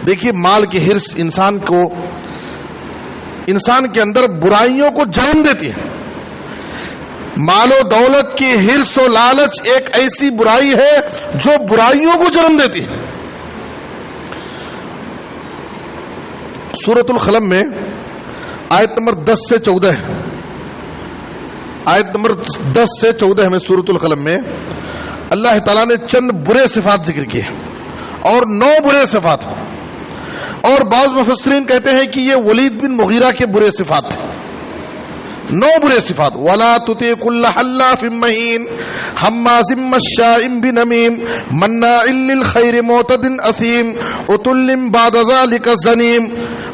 دیکھیے مال کی ہرس انسان کے اندر برائیوں کو جنم دیتی ہے. مال و دولت کی ہرس و لالچ ایک ایسی برائی ہے جو برائیوں کو جنم دیتی ہے. سورۃ القلم میں آیت نمبر 10 سے 14 آیت نمبر 10 سے 14 میں سورۃ القلم میں اللہ تعالیٰ نے چند برے صفات ذکر کیے اور 9 برے صفات، اور بعض مفسرین کہتے ہیں کہ یہ ولید بن مغیرہ کے برے صفات تھے. 9 برے صفات. وَلَا تُطِعْ كُلَّ حَلَّافٍ مَّهِينٍ هَمَّازٍ مَّشَّاءٍ بِنَمِيمٍ مَّنَّاعٍ لِّلْخَيْرِ مُعْتَدٍ أَثِيمٍ عُتُلٍّ بَعْدَ ذَلِكَ زَنِيمٍ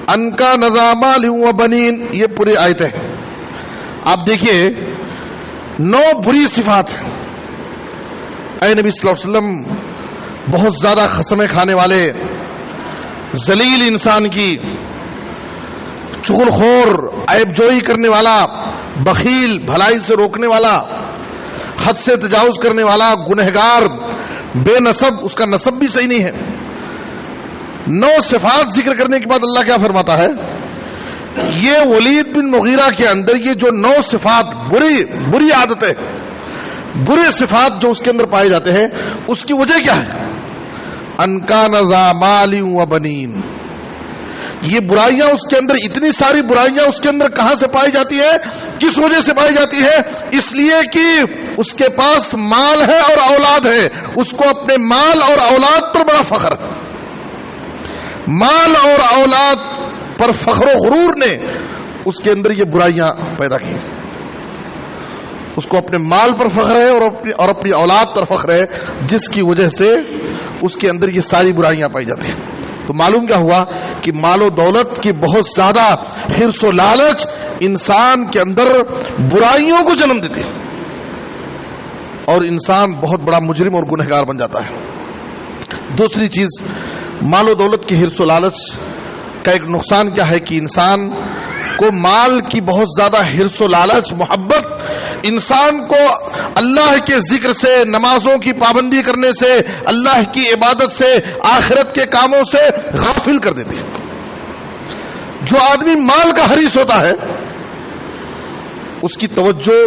أَن كَانَ ذَا مَالٍ وَبَنِينَ. یہ پوری آیت ہے. آپ دیکھیے 9 بری صفات ہیں. اے نبی صلی اللہ علیہ وسلم، بہت زیادہ قسمیں کھانے والے، ذلیل انسان کی، چغل خور، عیب جوئی کرنے والا، بخیل، بھلائی سے روکنے والا، حد سے تجاوز کرنے والا، گنہگار، بے نسب، اس کا نسب بھی صحیح نہیں ہے. 9 صفات ذکر کرنے کے بعد اللہ کیا فرماتا ہے؟ یہ ولید بن مغیرہ کے اندر یہ جو 9 صفات، بری عادتیں، برے صفات جو اس کے اندر پائے جاتے ہیں، اس کی وجہ کیا ہے؟ ان کان ذا مال و بنین. یہ برائیاں اس کے اندر، اتنی ساری برائیاں اس کے اندر کہاں سے پائی جاتی ہے؟ کس وجہ سے پائی جاتی ہے؟ اس لیے کہ اس کے پاس مال ہے اور اولاد ہے، اس کو اپنے مال اور اولاد پر بڑا فخر ہے. مال اور اولاد پر فخر و غرور نے اس کے اندر یہ برائیاں پیدا کی. اس کو اپنے مال پر فخر ہے اور اپنی اولاد پر فخر ہے، جس کی وجہ سے اس کے اندر یہ ساری برائیاں پائی جاتی ہیں. تو معلوم کیا ہوا کہ مال و دولت کی بہت زیادہ حرص و لالچ انسان کے اندر برائیوں کو جنم دیتی ہے اور انسان بہت بڑا مجرم اور گنہگار بن جاتا ہے. دوسری چیز، مال و دولت کی حرص و لالچ کا ایک نقصان کیا ہے کہ انسان کو مال کی بہت زیادہ حرص و لالچ، محبت انسان کو اللہ کے ذکر سے، نمازوں کی پابندی کرنے سے، اللہ کی عبادت سے، آخرت کے کاموں سے غافل کر دیتی ہے. جو آدمی مال کا حریص ہوتا ہے اس کی توجہ،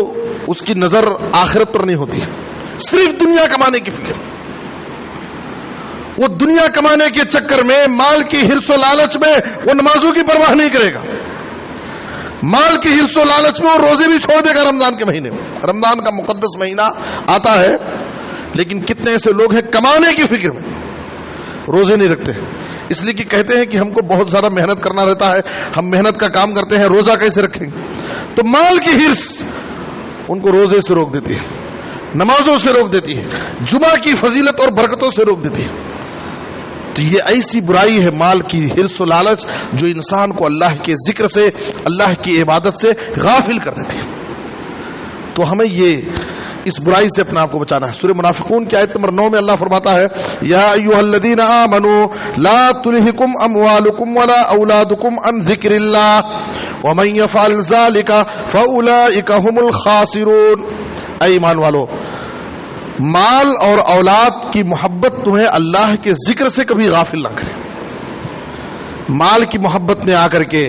اس کی نظر آخرت پر نہیں ہوتی ہے، صرف دنیا کمانے کی فکر. وہ دنیا کمانے کے چکر میں، مال کی حرص و لالچ میں وہ نمازوں کی پرواہ نہیں کرے گا. مال کی حرص و لالچ میں وہ روزے بھی چھوڑ دے گا. رمضان کے مہینے میں، رمضان کا مقدس مہینہ آتا ہے، لیکن کتنے ایسے لوگ ہیں کمانے کی فکر میں روزے نہیں رکھتے، اس لیے کہ کہتے ہیں کہ ہم کو بہت زیادہ محنت کرنا رہتا ہے، ہم محنت کا کام کرتے ہیں، روزہ کیسے رکھیں گے؟ تو مال کی حرص ان کو روزے سے روک دیتی ہے، نمازوں سے روک دیتی ہے، جمعہ کی فضیلت اور برکتوں سے روک دیتی ہے. تو یہ ایسی برائی ہے مال کی حرص و لالچ جو انسان کو اللہ کے ذکر سے، اللہ کی عبادت سے غافل کر دیتی ہے. تو ہمیں یہ اس برائی سے اپنے آپ کو بچانا ہے. سورہ منافقون کی آیت نمبر 9 میں اللہ فرماتا ہے، یا ایھا الذین آمنوا لا تلھکم اموالکم ولا اولادکم عن ذکر اللہ ومن یفعل ذلک فاولئک هم الخاسرون. اے ایمان والو، مال اور اولاد کی محبت تمہیں اللہ کے ذکر سے کبھی غافل نہ کرے. مال کی محبت میں آ کر کے،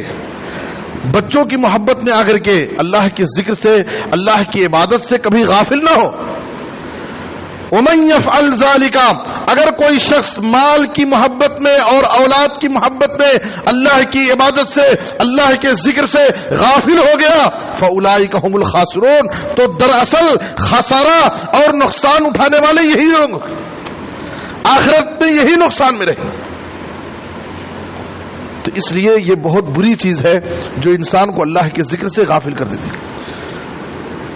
بچوں کی محبت میں آ کر کے اللہ کے ذکر سے، اللہ کی عبادت سے کبھی غافل نہ ہو. ومن یفعل ذلک، اگر کوئی شخص مال کی محبت میں اور اولاد کی محبت میں اللہ کی عبادت سے، اللہ کے ذکر سے غافل ہو گیا، فاولئک هم الخاسرون، تو دراصل خسارہ اور نقصان اٹھانے والے یہی لوگ، آخرت میں یہی نقصان میں رہے. تو اس لیے یہ بہت بری چیز ہے جو انسان کو اللہ کے ذکر سے غافل کر دیتی ہے.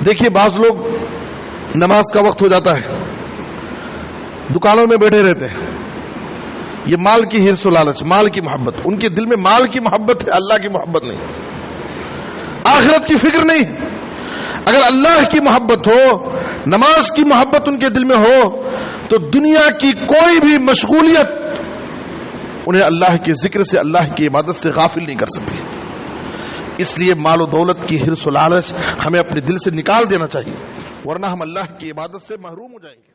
دیکھیے بعض لوگ نماز کا وقت ہو جاتا ہے، دکانوں میں بیٹھے رہتے ہیں. یہ مال کی حرص و لالچ، مال کی محبت، ان کے دل میں مال کی محبت ہے، اللہ کی محبت نہیں، آخرت کی فکر نہیں. اگر اللہ کی محبت ہو، نماز کی محبت ان کے دل میں ہو، تو دنیا کی کوئی بھی مشغولیت انہیں اللہ کے ذکر سے، اللہ کی عبادت سے غافل نہیں کر سکتی. اس لیے مال و دولت کی حرص و لالچ ہمیں اپنے دل سے نکال دینا چاہیے، ورنہ ہم اللہ کی عبادت سے محروم ہو جائیں گے.